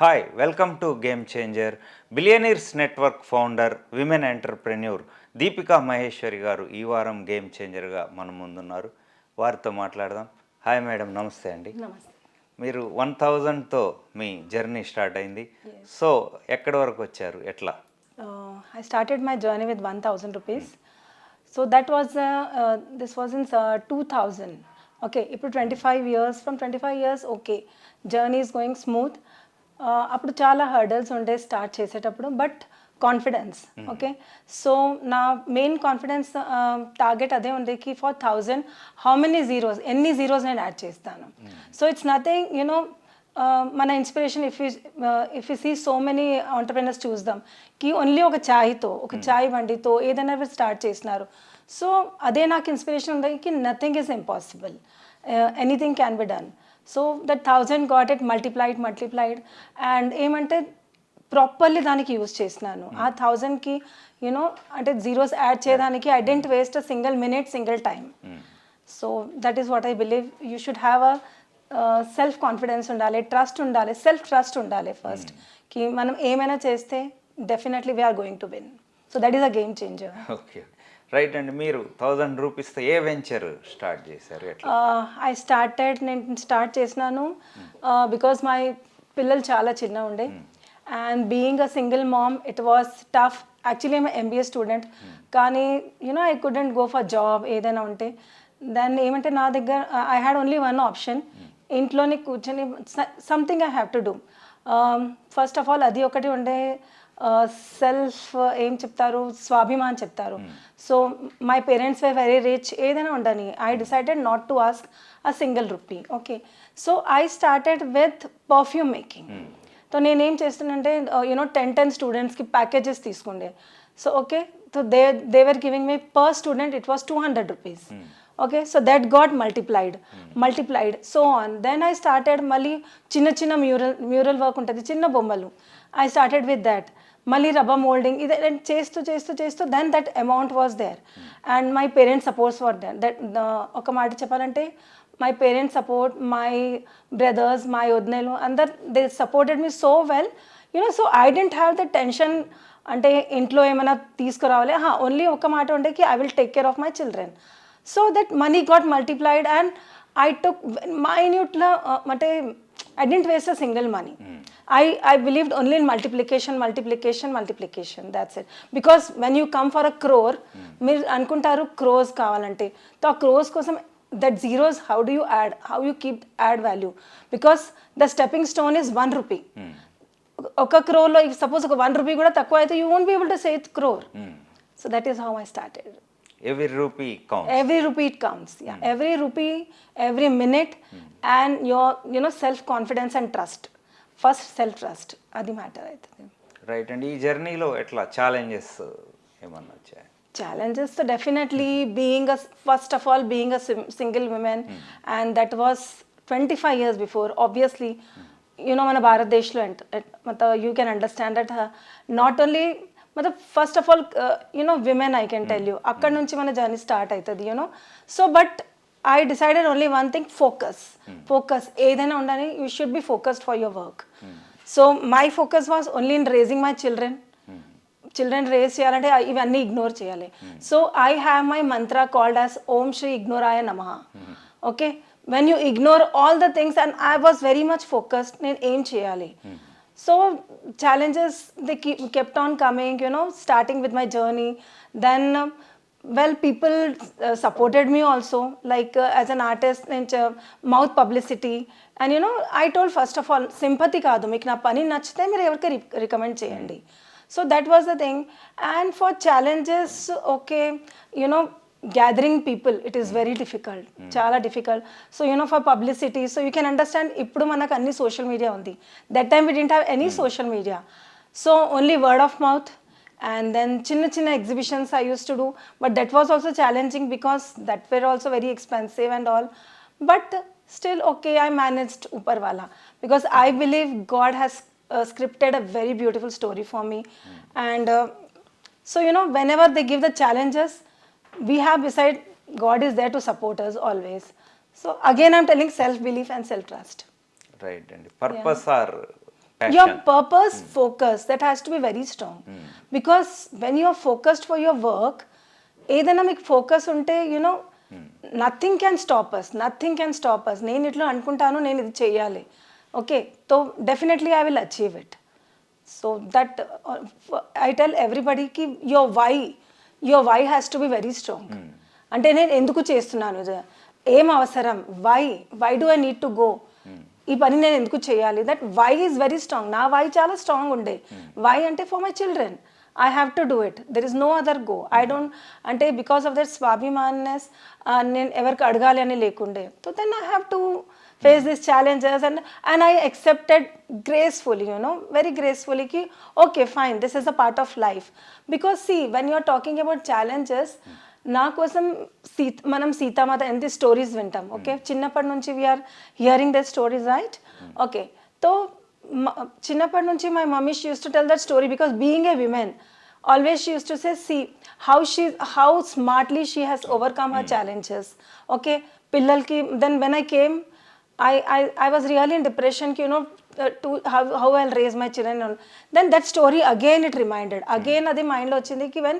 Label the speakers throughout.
Speaker 1: Hi welcome to game changer. Billionaires network founder, women entrepreneur Deepika Maheshwari గారు ఈ వారం game చేంజర్గా మన ముందున్నారు. వారితో మాట్లాడదాం. హాయ్ మేడం, నమస్తే అండి.
Speaker 2: నమస్తే.
Speaker 1: మీరు 1000తో మీ జర్నీ స్టార్ట్ అయింది. సో ఎక్కడి వరకు వచ్చారు, ఎట్లా?
Speaker 2: I started my journey with 1000 rupees. So that was this was in 2000. Okay, ఇప్పుడు 25 years, from 25 years okay, journey is going smooth. అప్పుడు చాలా హర్డల్స్ ఉండే స్టార్ట్ చేసేటప్పుడు, బట్ కాన్ఫిడెన్స్. ఓకే, సో నా మెయిన్ కాన్ఫిడెన్స్ టార్గెట్ అదే ఉంది కి ఫర్ 1000 హౌ మెనీ జీరోస్, ఎన్ని జీరోస్ నేను యాడ్ చేస్తాను. సో ఇట్స్ నథింగ్, యూనో, మన inspiration if you see so many entrepreneurs చూద్దాం కి ఓన్లీ ఒక చాయ్ బండితో ఏదైనా స్టార్ట్ చేసినారు. సో అదే నాకు ఇన్స్పిరేషన్ ఉంది కి nothing is impossible, anything can be done. So that 1000 got it multiplied and ఏమంటే ప్రాపర్లీ దానికి యూజ్ చేసినాను. ఆ 1000కి యూనో అంటే జీరోస్ యాడ్ చేయడానికి I didn't waste a single minute, single time. So that is what I believe. You should have a self confidence ఉండాలి, trust ఉండాలి, self trust ఉండాలి ఫస్ట్, కి మనం ఏమైనా చేస్తే definitely we are going to win. So that is a game changer.
Speaker 1: Okay, right అండి. మీరు 1000 రూపీస్తో ఏ venture start చేశారు, ఎట్లా?
Speaker 2: నేను స్టార్ట్ చేసినాను బికాస్ మై పిల్లలు చాలా చిన్న ఉండే and being a single mom it was tough. Actually I'm MBA student, కానీ you know I couldn't go for job ఏదైనా ఉంటే. దాన్ని ఏమంటే నా దగ్గర I had only one option, ఇంట్లోనే కూర్చొని something I have to do. First of all అది ఒకటి ఉండే, సెల్ఫ్ ఏం చెప్తారు, స్వాభిమాన్ చెప్తారు. So my parents were very rich, ఏదైనా ఉండని I decided not to ask a single rupee. Okay, so I started with perfume making. So నేనేం చేస్తున్నానంటే యూనో 10 స్టూడెంట్స్కి ప్యాకేజెస్ తీసుకుండే. So okay, so they were giving me per student it was 200 rupees. Okay, so that got multiplied so on. Then I started మళ్ళీ చిన్న mural work ఉంటుంది, చిన్న బొమ్మలు. I started with that. మళ్ళీ రబ్బర్ మోల్డింగ్ ఇది చేస్తూ then that amount was there and my parents supports for that. ఒక మాట చెప్పాలంటే my parents support, my brothers, my వదినలు అందరు they supported me so well, you know. So I didn't have the tension అంటే ఇంట్లో ఏమైనా తీసుకురావాలి. ఓన్లీ ఒక మాట ఉండే కి I will take care of my children. So that money got multiplied and I took మైన్యూట్లో అంటే I didn't waste a single money. I believed only in multiplication. That's it. Because when you come for a crore, మీరు అనుకుంటారు crores కావాలంటే, so ఆ crores కోసం that zeros, how do you add? How you keep add value? Because the stepping stone is 1 rupee. ఒక crore లో suppose ఒక 1 rupee కూడా తక్కువ అయితే you won't be able to say it's crore. So that is how I started.
Speaker 1: Every rupee counts.
Speaker 2: Every rupee it counts. Yeah, every rupee, every minute, and your self confidence and trust. First self trust. Adi matter aitadi.
Speaker 1: Right అండి. ఈ జర్నీలో ఎట్లా challenges ఏమన్నా వచ్చాయి?
Speaker 2: Challenges, so definitely first of all being a single woman, and that was 25 years before. Obviously, మన భారతదేశంలో you can understand that not only first of all women I can tell you అక్కడ నుంచి మన journey start అవుతుంది, so but I decided only one thing, focus ఏదైనా ఉండాలి, you should be focused for your work. So my focus was only in raising my children raise చేయాలంటే ఇవన్నీ ignore చేయాలి. So I have my mantra called as Om Shri ఇగ్నోరాయ నమః. Okay, when you ignore all the things and I was very much focused నేను ఏం చేయాలి. So challenges, they kept on coming, starting with my journey. Then people supported me also, like as an artist in mouth publicity. And I told first of all, sympathy kaadu, meeku na pani nachite meer evarki recommend cheyandi. So that was the thing. And for challenges, okay, gathering people, it is very difficult, చాలా difficult. So for publicity, so you can understand ఇప్పుడు మనకు అన్ని social media ఉంది. That time we didn't have any social media, so only word of mouth. And then చిన్న exhibitions I used to do, but that was also challenging because that were also very expensive and all. But still okay, I managed Uparwala, because I believe God has scripted a very beautiful story for me. And so whenever they give the challenges, we have beside God is there to support us always. So again I'm telling self belief and self trust.
Speaker 1: Right అండి. Purpose or
Speaker 2: your purpose focus that has to be very strong because when you are focused for your work ఏదైనా మీకు focus ఉంటే you know nothing can stop us నేను ఇట్లా అనుకుంటాను నేను ఇది చేయాలి okay so definitely I will achieve it so that I tell ఎవ్రీబడీకి your why has to be very strong అంటే నేను ఎందుకు చేస్తున్నాను ఏం అవసరం why do I need to go ఈ పని నేను ఎందుకు చేయాలి that why is very strong నా వై చాలా స్ట్రాంగ్ ఉండే వై అంటే for my children I have to do it there is no other go I don't అంటే బికాస్ ఆఫ్ దట్ స్వాభిమాన్నెస్ నేను ఎవరికి అడగాలి అని లేకుండే so then I have to face these challenges and I accepted gracefully, you know, very gracefully ki okay fine, this is a part of life because see when you are talking about challenges నా కోసం మనం సీతామాత ఎంత stories వింటాం okay చిన్నప్పటి నుంచి we are hearing that stories right okay so చిన్నప్పటి నుంచి my mummy she use to tell that story because being a women always she used to say see how smartly she has overcome her challenges okay పిల్లలకి then when I came I was really in depression, you know, to how I'll raise my children. Then that story again it reminded. Again adi mind lo ochindi ki when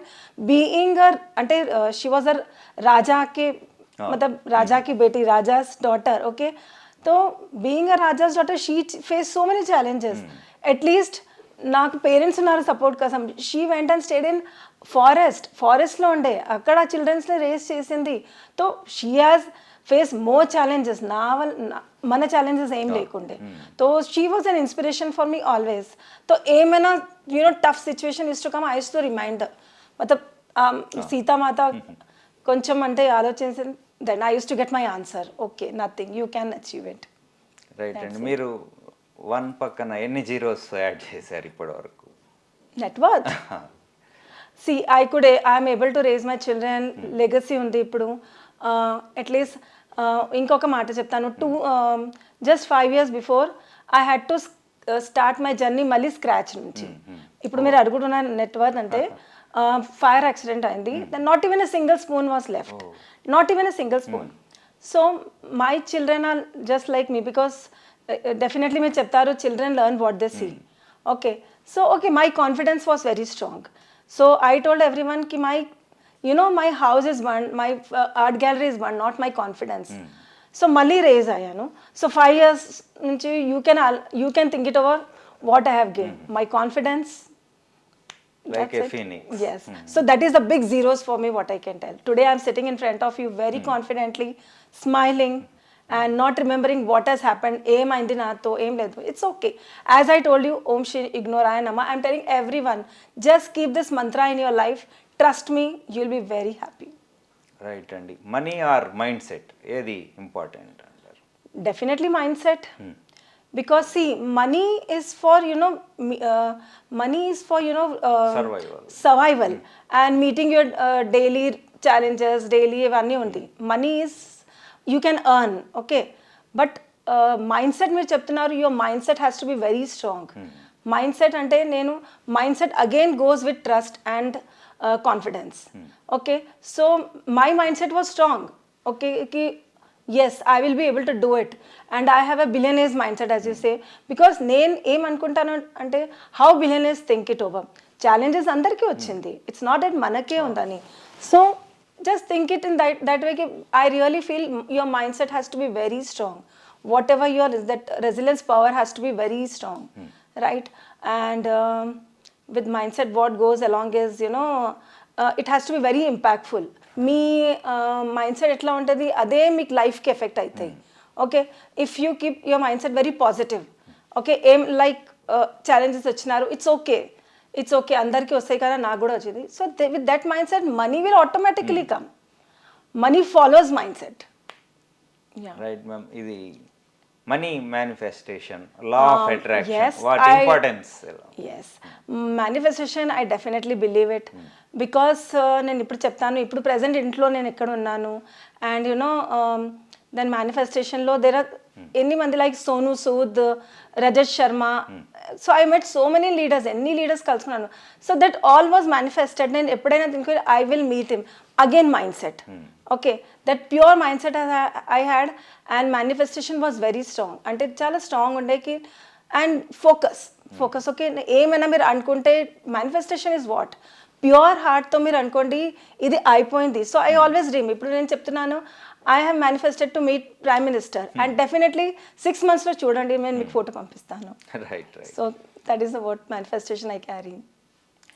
Speaker 2: being a ante she was a raja ke matlab raja ki beti, raja's daughter, okay? So being a raja's daughter she faced so many challenges. At least నాకు parents ఉన్నారు support కోసం she went and stayed in ఫారెస్ట్లో ఉండే అక్కడ చిల్డ్రన్స్ని raise చేసింది so she has face more challenges మన challenges ఏం లేకుండే so she was an inspiration for me always so ఏమైనా you know tough situation is to come I to remind మతలబ్ సీతామాత కొంచెం అంటే ఆలోచించింది then I use to get my answer okay nothing you can achieve it
Speaker 1: right అండి మీరు 1 పక్కన ఎన్ని zeros add చేశారు ఇప్పటి వరకు
Speaker 2: network see I'm able to raise my children legacy ఉంది ఇప్పుడు అట్లీస్ట్ ఇంకొక మాట చెప్తాను just 5 years before I had to start my journey మళ్ళీ స్క్రాచ్ నుంచి ఇప్పుడు మీరు అడుగుతున్న నెట్వర్క్ అంటే ఫైర్ యాక్సిడెంట్ అయింది not even a single spoon was left not even a single spoon so my children are just like me because definitely మీరు చెప్తారు children learn what they see okay so okay my confidence was very strong so I told every one కి my you know my house is one, my art gallery is one, not my confidence. So malli raise ayanu. So 5 years nunchi you can think it over what I have gained. My confidence
Speaker 1: like a phoenix.
Speaker 2: Yes. So that is the big zeros for me what I can tell. Today I am sitting in front of you very confidently, smiling and not remembering what has happened. Em aindi nato em ledu. It's okay. As I told you, Om Shri Ignoraya Nama, I am telling everyone, just keep this mantra in your life. Trust me, you'll be very happy.
Speaker 1: Right అండి money are mind set ఏది important అంటారు
Speaker 2: Definitely mindset. Because see, money is for, you know, survival and meeting your daily challenges, daily ఇవన్నీ ఉంది. Money is, you can earn, okay? But mindset మీరు చెప్తున్నారు, your mindset has to be very strong. Mindset అంటే నేను mindset again goes with trust and confidence. Okay, so my mindset was strong. Okay, yes, I will be able to do it and I have a billionaire's mindset as you say because నేను ఏం అనుకుంటాను అంటే how billionaires think it over. Challenges అందరికీ వచ్చింది, it's not that మనకే ఉందని. So just think it in that way. I really feel your mindset has to be very strong. Whatever your that resilience power has to be very strong, right? And with mindset what goes along is, you know, it has to be very impactful. మీ mind set ఎట్లా ఉంటుంది అదే మీకు లైఫ్కి effect అవుతాయి okay if you keep your mind set very positive okay ఏం like challenges వచ్చినారు it's okay అందరికీ వస్తాయి కదా నాకు కూడా వచ్చింది so with that mind set money will automatically come money follows mind set
Speaker 1: right ma'am ఇది money manifestation law of attraction what importance
Speaker 2: yes manifestation I definitely believe it because నేను ఇప్పుడు చెప్తాను ఇప్పుడు ప్రెసెంట్ ఇంట్లో నేను ఎక్కడ ఉన్నాను అండ్ యునో దెన్ మేనిఫెస్టేషన్లో దేర్ ఆర్ ఎన్ని మంది like Sonu Sood Rajat Sharma so I met so many leaders ఎన్ని లీడర్స్ కలుసుకున్నాను so that all was manifested నేను ఎప్పుడైనా దీనికి I will meet him again mind set okay that pure mindset I had and manifestation was very strong ante chala strong unde ki and focus focus. Okay, ఏమైనా మీరు అనుకుంటే manifestation is what, pure హార్ట్తో మీరు అనుకోండి ఇది అయిపోయింది. So I always dream. ఇప్పుడు నేను చెప్తున్నాను, I have manifested to meet prime minister and definitely 6 monthsలో చూడండి నేను మీకు ఫోటో పంపిస్తాను.
Speaker 1: Right right.
Speaker 2: So that is the word manifestation I carry.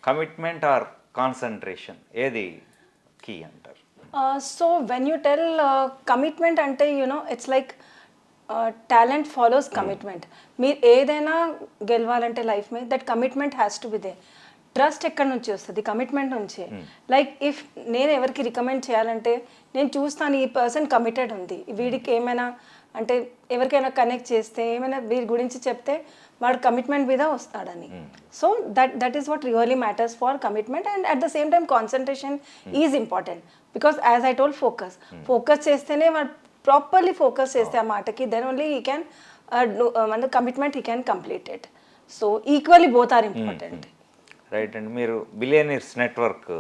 Speaker 1: Commitment or concentration ఏది కీ అంటారు?
Speaker 2: So when you tell commitment అంటే it's like talent follows commitment. మీరు ఏదైనా గెలవాలంటే లైఫ్ మీద that commitment has to B they. Trust ఎక్కడి నుంచి వస్తుంది? కమిట్మెంట్ నుంచే. లైక్ ఇఫ్ నేను ఎవరికి రికమెండ్ చేయాలంటే నేను చూస్తాను ఈ పర్సన్ కమిటెడ్ ఉంది, వీడికి ఏమైనా అంటే ఎవరికైనా కనెక్ట్ చేస్తే ఏమైనా వీరి గురించి చెప్తే వాడు కమిట్మెంట్ మీద వస్తాడని. So that is what really matters for commitment. And at the same time concentration is important because as I told focus చేస్తేనే వాడు ప్రాపర్లీ ఫోకస్ చేస్తే ఆ మాటకి దెన్ ఓన్లీ హీ క్యాన్ మన commitment he can complete it. So equally both are important.
Speaker 1: Right అండి. మీరు billionaires network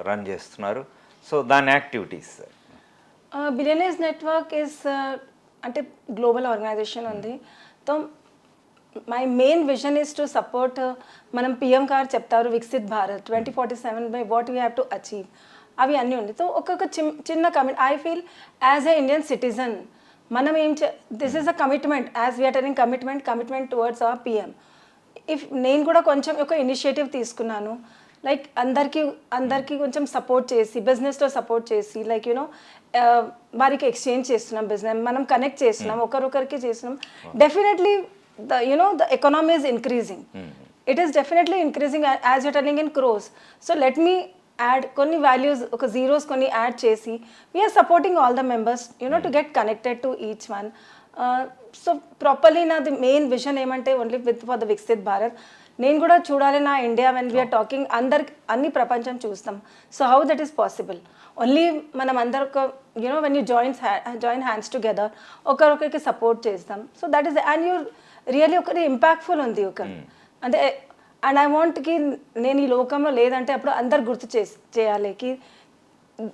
Speaker 1: run చేస్తున్నారు, so దాని యాక్టివిటీస్?
Speaker 2: బిలియనీర్స్ నెట్వర్క్ ఇస్ అంటే గ్లోబల్ ఆర్గనైజేషన్ ఉంది. So my main vision is to support, మనం PM గారు చెప్తారు Viksit Bharat 2047 by what we have to achieve, అవి అన్నీ ఉంది. సో ఒక్కొక్క చిన్న commit I feel as a Indian citizen మనం ఏం this is a commitment as we are telling commitment towards our PM. If నేను కూడా కొంచెం ఒక ఇనిషియేటివ్ తీసుకున్నాను, లైక్ అందరికీ కొంచెం సపోర్ట్ చేసి బిజినెస్లో సపోర్ట్ చేసి లైక్ వారికి ఎక్స్చేంజ్ చేస్తున్నాం, బిజినెస్ మనం కనెక్ట్ చేస్తున్నాం, ఒకరొకరికి చేస్తున్నాం. Definitely the economy is increasing. It is definitely increasing as you're telling in crores. So let me add కొన్ని values, ఒక zeros కొన్ని add చేసి we are supporting all the members to get connected to each one. So properly నాది main vision ఏమంటే only for the Viksit Bharat. నేను కూడా చూడాలి నా ఇండియా వెన్ వీఆర్ టాకింగ్ అన్ని ప్రపంచం చూస్తాం. So how that is possible? Only మనం అందరు when you join hands together ఒకరొకరికి సపోర్ట్ చేస్తాం. So that is and you really ఒకటి ఇంపాక్ట్ఫుల్ ఉంది ఒక అంటే. అండ్ ఐ వాంట్కి నేను ఈ లోకంలో లేదంటే అప్పుడు అందరు గుర్తు చేయాలి కి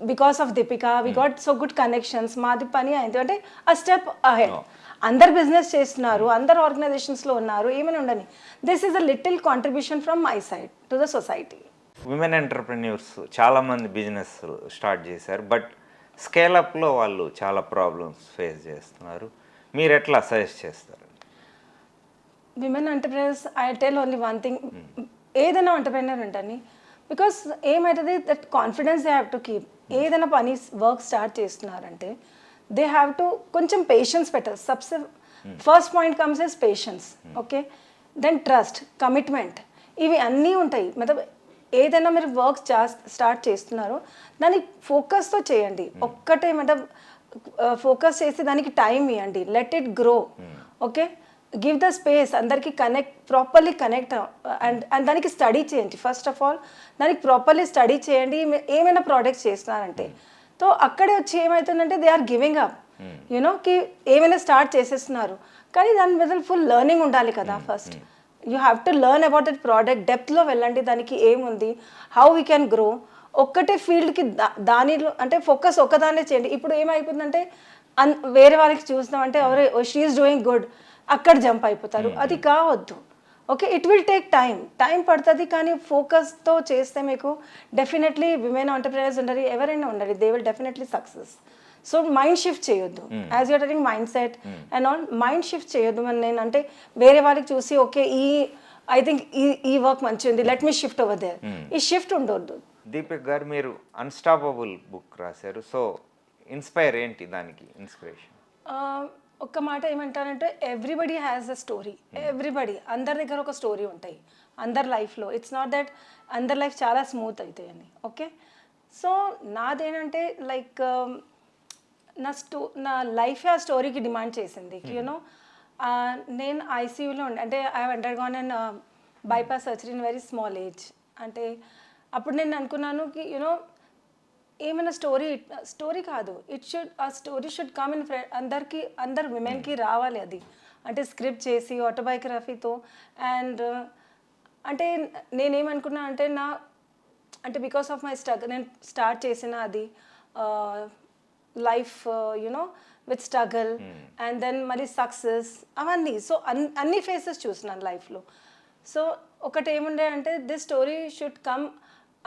Speaker 2: because of Deepika we got so good connections, మాది పని అయింది అంటే ఆ స్టెప్ అహెడ్. అందరు బిజినెస్ చేస్తున్నారు, అందరు ఆర్గనైజేషన్స్లో ఉన్నారు, ఏమైనా ఉండని. This is a little contribution from my side to the society.
Speaker 1: Women entrepreneurs చాలామంది బిజినెస్ స్టార్ట్ చేశారు, బట్ స్కేలప్లో వాళ్ళు చాలా ప్రాబ్లమ్స్ ఫేస్ చేస్తున్నారు. మీరు ఎట్లా సజెస్ట్ చేస్తారు?
Speaker 2: Women entrepreneurs I tell only one thing, ఏదైనా ఎంటర్ప్రెనర్ ఉంటుంది బికాస్ ఏమవుతుంది that confidence they have to keep. ఏదైనా పని వర్క్ స్టార్ట్ చేస్తున్నారంటే దే హ్యావ్ టు కొంచెం పేషెన్స్ పెట్టారు. సబ్సే first point comes is patience, okay, then trust, commitment, ఇవి అన్నీ ఉంటాయి. మతలబ్ ఏదైనా మీరు వర్క్ స్టార్ట్ చేస్తున్నారో దానికి ఫోకస్తో చేయండి. ఒక్కటే మతలబ్ ఫోకస్ చేసి దానికి టైం ఇవ్వండి, let it grow, okay, give the space, అందరికీ ప్రాపర్లీ కనెక్ట్ అండ్ దానికి స్టడీ చేయండి. ఫస్ట్ ఆఫ్ ఆల్ దానికి ప్రాపర్లీ స్టడీ చేయండి. ఏమైనా ప్రోడక్ట్స్ చేస్తున్నారంటే సో అక్కడే వచ్చి ఏమవుతుందంటే దే ఆర్ గివింగ్ అప్ కి ఏమైనా స్టార్ట్ చేసేస్తున్నారు, కానీ దాని మీద ఫుల్ లెర్నింగ్ ఉండాలి కదా. First you have to learn about that product, డెప్త్లో వెళ్ళండి, దానికి ఏముంది, హౌ వీ క్యాన్ గ్రో. ఒక్కటే ఫీల్డ్కి దానిలో అంటే ఫోకస్ ఒక్కదాన్నే చేయండి. ఇప్పుడు ఏమైపోతుందంటే వేరే వాళ్ళకి చూస్తామంటే ఎవరు షీఈస్ డూయింగ్ గుడ్ అక్కడ జంప్ అయిపోతారు, అది కావద్దు. Okay, it will take time పడుతుంది, కానీ ఫోకస్తో చేస్తే మీకు డెఫినెట్లీ విమెన్ ఎంటర్ప్రెనర్స్ ఉండాలి, ఎవరైనా ఉండాలి, they will definitely success. So mind shift చేయొద్దు, as you're telling mind set and all, mind shift చేయొద్దు. నేను అంటే వేరే వాళ్ళకి చూసి ఓకే ఐ థింక్ ఈ వర్క్ మంచిగా ఉంది, let me shift over there, ఈ షిఫ్ట్ ఉండొద్దు.
Speaker 1: దీపిక్ గారు, మీరు అన్స్టాపబుల్ బుక్ రాశారు, సో ఇన్స్పైర్ ఏంటి దానికి ఇన్స్పిరేషన్?
Speaker 2: ఒక్క మాట ఏమంటారంటే everybody has a story, everybody, అందరి దగ్గర ఒక స్టోరీ ఉంటాయి అందరి లైఫ్లో. ఇట్స్ నాట్ దట్ అందరి లైఫ్ చాలా స్మూత్ అవుతాయని, ఓకే. సో నాదేంటంటే లైక్ నా లైఫ్ ఆ స్టోరీకి డిమాండ్ చేసింది. నేను ఐసీయూలో ఉండే అంటే I have undergone and bypass surgery in very small age. అంటే అప్పుడు నేను అనుకున్నాను కి ఏమైనా స్టోరీ కాదు, ఆ స్టోరీ షుడ్ కమ్ ఇన్ అందరు విమెన్కి రావాలి అది. అంటే స్క్రిప్ట్ చేసి ఆటోబయోగ్రఫీతో అండ్ అంటే నేనేమనుకున్నా అంటే అంటే బికాస్ ఆఫ్ మై స్ట్రగుల్ నేను స్టార్ట్ చేసిన అది life with struggle and then మళ్ళీ సక్సెస్ అవన్నీ. సో అన్ని ఫేసెస్ చూసినాను లైఫ్లో. సో ఒకటి ఏముండే అంటే దిస్ స్టోరీ షుడ్ కమ్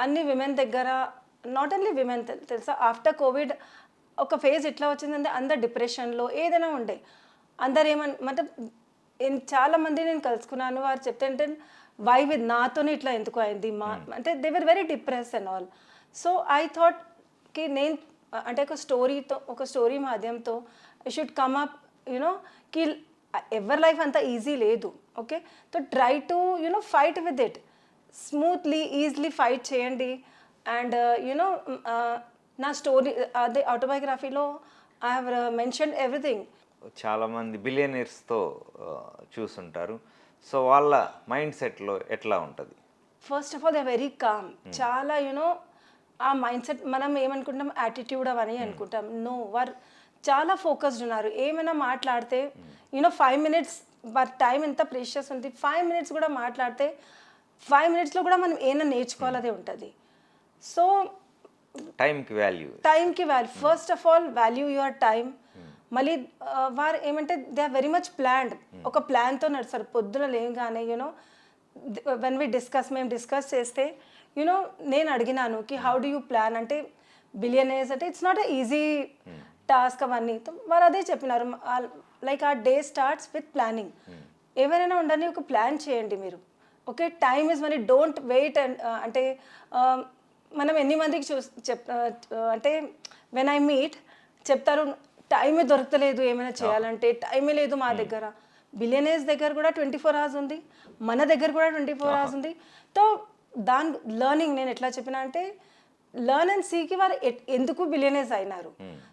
Speaker 2: అన్ని విమెన్ దగ్గర, నాట్ ఓన్లీ విమెన్, తెలుసా ఆఫ్టర్ కోవిడ్ ఒక ఫేజ్ ఎట్లా వచ్చిందంటే అందరు డిప్రెషన్లో ఏదైనా ఉండే, అందరు అంటే చాలామంది నేను కలుసుకున్నాను, వారు చెప్తే వై విత్ నాతోనే ఇట్లా ఎందుకు అయింది అంటే they were very depress and all. So I థాట్కి నేను అంటే ఒక స్టోరీ మాధ్యమంతో I should come up you know కి ఎవరి లైఫ్ అంత ఈజీ లేదు. Okay, so try to fight with it smoothly easily fight చేయండి. అండ్ నా స్టోరీ అదే ఆటోబయోగ్రఫీలో ఐ హ్యావ్ మెన్షన్ ఎవ్రీథింగ్.
Speaker 1: చాలామంది బిలియనీర్స్తో చూసుంటారు. సో వాళ్ళ మైండ్ సెట్లో ఎట్లా ఉంటుంది?
Speaker 2: First of all they very calm. చాలా ఆ మైండ్ సెట్ మనం ఏమనుకుంటాం యాటిట్యూడ్ అవని అనుకుంటాం. నో, వారు చాలా ఫోకస్డ్ ఉన్నారు. ఏమైనా మాట్లాడితే 5 minutes వారి టైం ఎంత ప్రీషియస్ ఉంది. 5 minutes కూడా మాట్లాడితే 5 minutesలో కూడా మనం ఏమైనా నేర్చుకోవాలదే ఉంటుంది. సో
Speaker 1: టైంకి value
Speaker 2: first of all value your time. మళ్ళీ వారు ఏమంటే they are very much planned. ఒక ప్లాన్తో నడుస్తారు. పొద్దున లేగానే వెన్ మేము డిస్కస్ చేస్తే నేను అడిగినాను కి హౌ డూ యూ ప్లాన్ అంటే బిలియనర్స్ అంటే it's not a easy task అవన్నీ. వారు అదే చెప్పినారు, లైక్ ఆ డే స్టార్ట్స్ విత్ ప్లానింగ్. ఎవరైనా ఉండని ఒక ప్లాన్ చేయండి మీరు. Okay, time is money, don't wait. And అంటే మనం ఎన్ని మందికి అంటే వెన్ ఐ మీట్ చెప్తారు టైమే దొరకలేదు ఏమైనా చేయాలంటే, టైమే లేదు మా దగ్గర. బిలియనర్స్ దగ్గర కూడా 24 hours ఉంది, మన దగ్గర కూడా 24 hours ఉంది. సో దాని లర్నింగ్ నేను ఎట్లా చెప్పినా అంటే లర్న్ అండ్ సీకి వారు ఎందుకు బిలియనర్స్ అయినారు.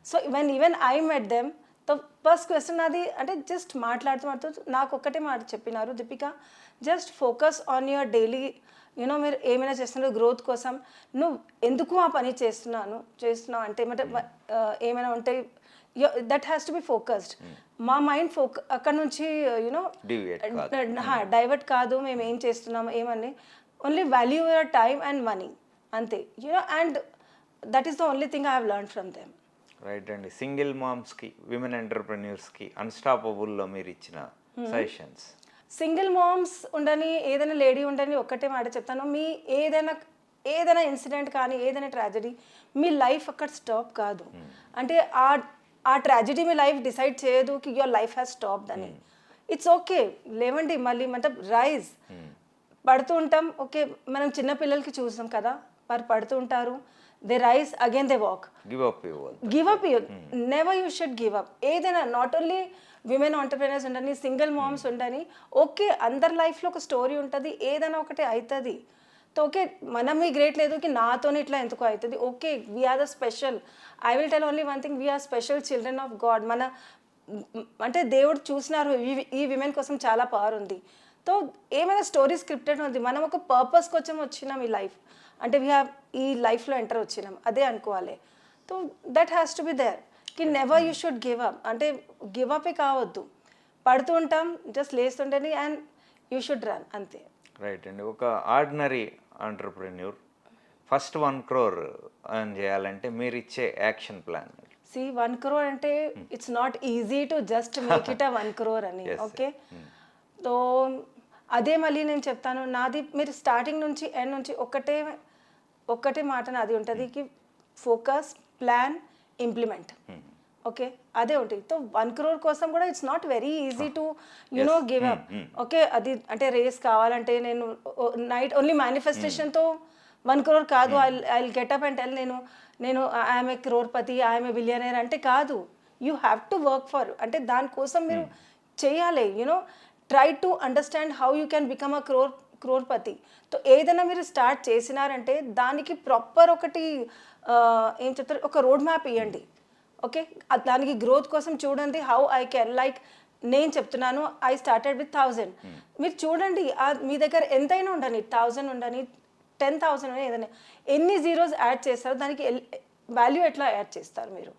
Speaker 2: So even I met them. తో ఫస్ట్ క్వశ్చన్ అది అంటే జస్ట్ మాట్లాడుతూ నాకు ఒక్కటే మాట చెప్పినారు, Deepika just focus on your daily మీరు ఏమైనా చేస్తున్నారు గ్రోత్ కోసం. నువ్వు ఎందుకు ఆ పని చేస్తున్నావు అంటే ఏమైనా ఉంటే that has to be focused. మా మైండ్ అక్కడ నుంచి డైవర్ట్ కాదు, మేము ఏం చేస్తున్నాము ఏమని. Only value your time and money అంతే. And that is the only thing I have learn from them.
Speaker 1: Right అండి. సింగిల్ మామ్స్కి, విమెన్ ఎంటర్ప్రెన్యూర్స్కి అన్స్టాపబుల్లో మీరు ఇచ్చిన సజెషన్స్.
Speaker 2: సింగిల్ మామ్స్ ఉండని, ఏదైనా లేడీ ఉండని ఒక్కటే మాట చెప్తాను, మీ ఏదైనా ఇన్సిడెంట్ కానీ ఏదైనా ట్రాజడీ మీ లైఫ్ అక్కడ స్టాప్ కాదు. అంటే ఆ ట్రాజడీ మీ లైఫ్ డిసైడ్ చేయదు కి యువర్ లైఫ్ హ్యాస్ స్టాప్డ్ అని. ఇట్స్ ఓకే, లేవండి మళ్ళీ రైజ్. పడుతూ ఉంటాం. ఓకే, మనం చిన్న పిల్లలకి చూసాం కదా, వారు పడుతూ ఉంటారు, they rise again they walk. Give up never you should give up. ఏదైనా నాట్ ఓన్లీ విమెన్ ఆంటర్ప్రెనర్స్ ఉండని, సింగిల్ మామ్స్ ఉండని, ఓకే అందరి లైఫ్లో ఒక స్టోరీ ఉంటుంది, ఏదైనా ఒకటి అవుతుంది. ఓకే, మనం ఈ గ్రేట్ లేదు కి నాతోనే ఇట్లా ఎందుకు అవుతుంది. Okay, we are the special. I will tell only one thing, we are special children of God. అంటే దేవుడు చూసినారు ఈ విమెన్ కోసం చాలా పవర్ ఉంది. సో ఏమైనా స్టోరీ స్క్రిప్టెడ్ ఉంది, మనం ఒక పర్పస్ కోసం వచ్చినాం ఈ లైఫ్ అంటే ఈ లైఫ్లో ఎంటర్ వచ్చినాం అదే అనుకోవాలి. So that has to be there కి never you should give up. అంటే గివ్ అప్ కావద్దు, పడుతూ ఉంటాం జస్ట్ లేస్తుంటేనే అండ్ యూ షుడ్ రన్ అంతే.
Speaker 1: రైట్ అండి. ఒక ordinary entrepreneur first 1 crore earn చేయాలంటే మీరు ఇచ్చే యాక్షన్ ప్లాన్?
Speaker 2: 1 crore అంటే it's not easy to just make it 1 crore అని. ఓకే, సో అదే మళ్ళీ నేను చెప్తాను, నాది మీరు స్టార్టింగ్ నుంచి ఎండ్ నుంచి ఒక్కటే మాట నాది ఉంటుంది కి ఫోకస్, ప్లాన్, ఇంప్లిమెంట్. ఓకే, అదే ఉంటుంది. సో 1 crore కోసం కూడా it's not very easy to give up. Okay, అది అంటే రేస్ కావాలంటే నేను నైట్ ఓన్లీ మేనిఫెస్టేషన్తో 1 crore కాదు. I will get up and tell నేను I'm a crorepati, I'm a billionaire అంటే కాదు. You have to work for అంటే దానికోసం మీరు చేయాలి. Try to understand how you can become a crorepati. So ఏదైనా మీరు స్టార్ట్ చేసినారంటే దానికి ప్రాపర్ ఒకటి ఏం చెప్తారు, ఒక రోడ్ మ్యాప్ ఇవ్వండి. ఓకే, దానికి గ్రోత్ కోసం చూడండి హౌ ఐ కెన్. లైక్ నేను చెప్తున్నాను ఐ స్టార్టెడ్ విత్ 1000. మీరు చూడండి మీ దగ్గర ఎంతైనా ఉండని, 1000 ఉండని, 10,000 అని, ఏదైనా ఎన్ని జీరోస్ యాడ్ చేస్తారో దానికి వాల్యూ ఎట్లా యాడ్ చేస్తారు మీరు.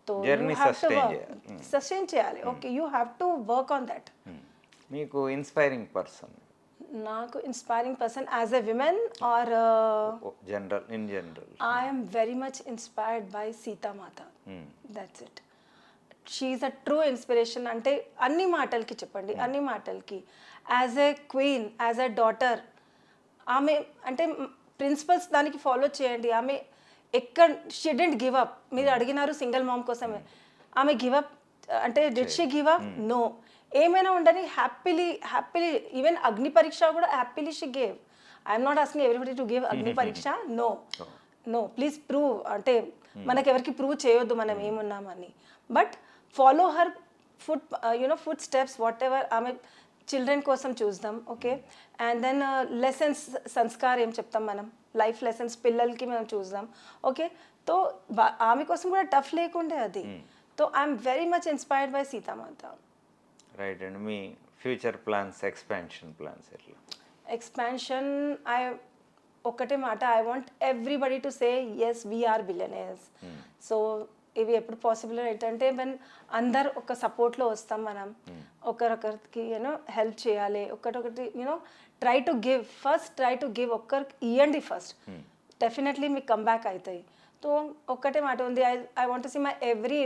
Speaker 2: సో సస్టైన్ చేయాలి. Okay, you have to work on that.
Speaker 1: మీకు ఇన్స్పైరింగ్ పర్సన్?
Speaker 2: నాకు inspiring person as a women or
Speaker 1: in general?
Speaker 2: I am very much inspired by Sita Mata. That's it. She is a true inspiration. అంటే అన్ని మాటలకి చెప్పండి, అన్ని మాటలకి as a queen, as a daughter, ఆమె అంటే principles దానికి ఫాలో చేయండి. ఆమె ఎక్కడ షుడెంట్ గివ్ అప్. మీరు అడిగినారు సింగిల్ మామ్ కోసమే, ఆమె గివ్ అప్ అంటే did she give up? No. ఏమైనా ఉండని హ్యాపీలీ ఈవెన్ అగ్ని పరీక్ష కూడా happily she gave. I'm not asking everybody to give agni pariksha. No please prove, అంటే మనకి ఎవరికి ప్రూవ్ చేయొద్దు మనం ఏమున్నామని. But follow her footsteps, whatever. ఆమె చిల్డ్రన్ కోసం చూద్దాం, ఓకే. అండ్ దెన్ లెసన్స్, సంస్కార్ ఏం చెప్తాం మనం, లైఫ్ లెసన్స్ పిల్లలకి మనం చూద్దాం, ఓకే. తో ఆమె కోసం కూడా టఫ్ లేకుండే అది. తో I'm very much inspired by Sitamata.
Speaker 1: Right అండి. మీ ఫ్యూచర్ ప్లాన్స్, ఎక్స్పాన్షన్ ప్లాన్స్ ఎట్లా?
Speaker 2: ఎక్స్పాన్షన్, ఒక్కటే మాట, I want everybody to say as we're billionaires. So ఇవి ఎప్పుడు పాసిబుల్ ఏంటంటే వెన్ అందరు ఒక సపోర్ట్లో వస్తాం మనం, ఒకరొకరికి హెల్ప్ చేయాలి, ఒకటి try to give, first try to give, ఒక్కరికి ఇవ్వండి ఫస్ట్, డెఫినెట్లీ మీకు కమ్బ్యాక్ అవుతాయి. సో ఒక్కటే మాట ఉంది, I want to see my every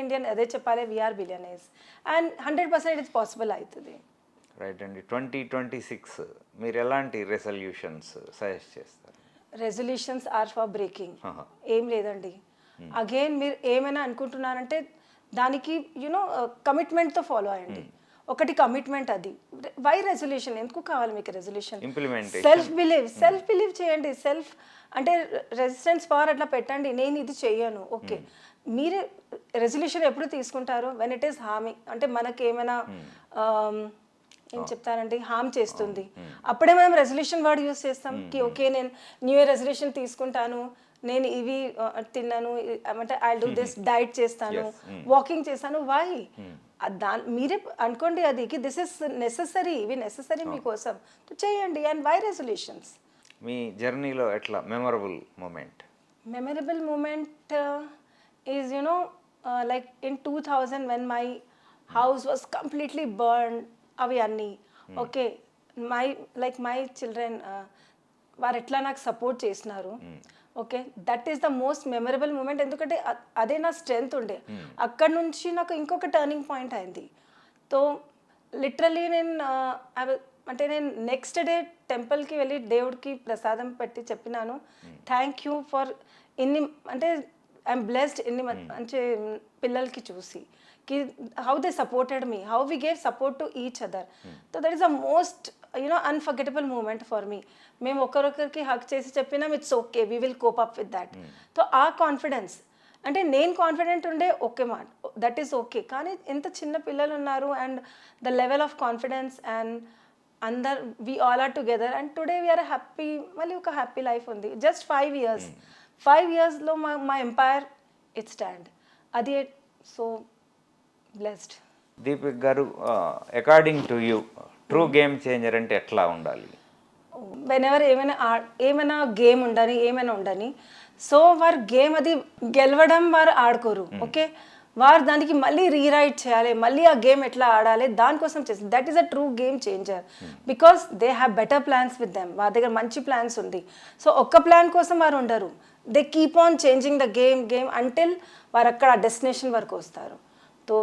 Speaker 2: Indian అదే చెప్పాలి, we are billionaires, and 100% it's possible అవుతుంది.
Speaker 1: రైట్ అండి. 2026 మీరు ఎలాంటి రెజల్యూషన్స్ సజెస్ట్ చేస్తారు?
Speaker 2: Resolutions are for breaking. ఏం లేదండి, అగైన్ మీరు ఏమైనా అనుకుంటున్నారంటే దానికి కమిట్మెంట్తో ఫాలో అయ్యండి. ఒకటి కమిట్మెంట్, అది వై రెజల్యూషన్ ఎందుకు కావాలి మీకు రెజల్యూషన్? సెల్ఫ్ బిలీవ్ చేయండి. సెల్ఫ్ అంటే రెసిస్టెన్స్ పవర్ అట్లా పెట్టండి, నేను ఇది చెయ్యను, ఓకే. మీరే రెజల్యూషన్ ఎప్పుడు తీసుకుంటారు? వెన్ ఇట్ ఈస్ హార్మింగ్, అంటే మనకి ఏమైనా ఏం చెప్తారంటే హామ్ చేస్తుంది, అప్పుడే మనం రెజల్యూషన్ వర్డ్ యూస్ చేస్తాం. కి ఓకే నేను న్యూ ఇయర్ రెజల్యూషన్ తీసుకుంటాను, నేను ఇవి తిన్నాను, అంటే ఐ డూ దిస్, డైట్ చేస్తాను, వాకింగ్ చేస్తాను. వై? మీరే అనుకోండి అది దిస్ ఇస్ నెససరీ, ఇవి నెససరీ మీకోసం చేయండి. And why resolutions?
Speaker 1: మీ జర్నీలో ఎట్లా memorable moment?
Speaker 2: Memorable moment is like in 2000 when my house was completely burn, అవి అన్నీ, ఓకే. మై చిల్డ్రన్ వారు ఎట్లా నాకు సపోర్ట్ చేసినారు, okay. That is the most memorable moment. ఎందుకంటే అదే నా స్ట్రెంగ్త్ ఉండే. అక్కడ నుంచి నాకు ఇంకొక టర్నింగ్ పాయింట్ అయింది. తో లిటరలీ నేను నేను నెక్స్ట్ డే టెంపుల్కి వెళ్ళి దేవుడికి ప్రసాదం పెట్టి చెప్పినాను, థ్యాంక్ యూ ఫర్ ఇన్ని, అంటే ఐఎమ్ బ్లెస్డ్ ఇన్ని మంచి పిల్లలకి చూసి, కి how they supported me, how we gave support to each other. So that is the most unforgettable moment for me. మేము ఒకరొకరికి హక్ చేసి చెప్పినాం, it's okay, we will cope up with that. So ఆ కాన్ఫిడెన్స్, అంటే నేను confident ఉండే, okay మాట, that is okay. కానీ ఎంత చిన్న పిల్లలు ఉన్నారు, and the level of confidence, and అందరు we all are together, and today we're happy. మళ్ళీ ఒక హ్యాపీ లైఫ్ ఉంది. జస్ట్ 5 yearsలో మా ఎంపైర్ ఇట్ స్టాండ్, అది. So blessed.
Speaker 1: దీపిక్ గారు, according to you true game changer అంటే ఎట్లా ఉండాలి?
Speaker 2: వెనెవర్ ఏమైనా గేమ్ ఉండని, సో వారు గేమ్ అది గెలవడం వారు ఆడుకోరు, ఓకే. వారు దానికి మళ్ళీ రీరైట్ చేయాలి, మళ్ళీ ఆ గేమ్ ఎట్లా ఆడాలి దానికోసం చేసి, that is a true game changer. Because they have better plans with them. వారి దగ్గర మంచి ప్లాన్స్ ఉంది. సో ఒక్క ప్లాన్ కోసం వారు ఉండరు. They keep on changing the game until వారు అక్కడ డెస్టినేషన్ వరకు వస్తారు. సో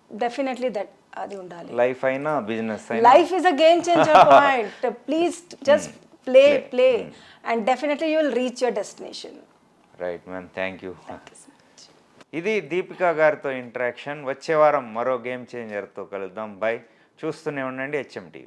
Speaker 2: డెఫినెట్లీ దట్ అది ఉండాలి.
Speaker 1: లైఫ్ అయినా బిజినెస్ అయినా,
Speaker 2: life is a game changer point. Please just play and definitely you will reach your destination.
Speaker 1: Right ma'am, thank you. ఇది దీపికా గారితో ఇంటరాక్షన్. వచ్చే వారం మరో గేమ్ చేంజర్తో కలుద్దాం. బై. చూస్తూనే ఉండండి HM TV.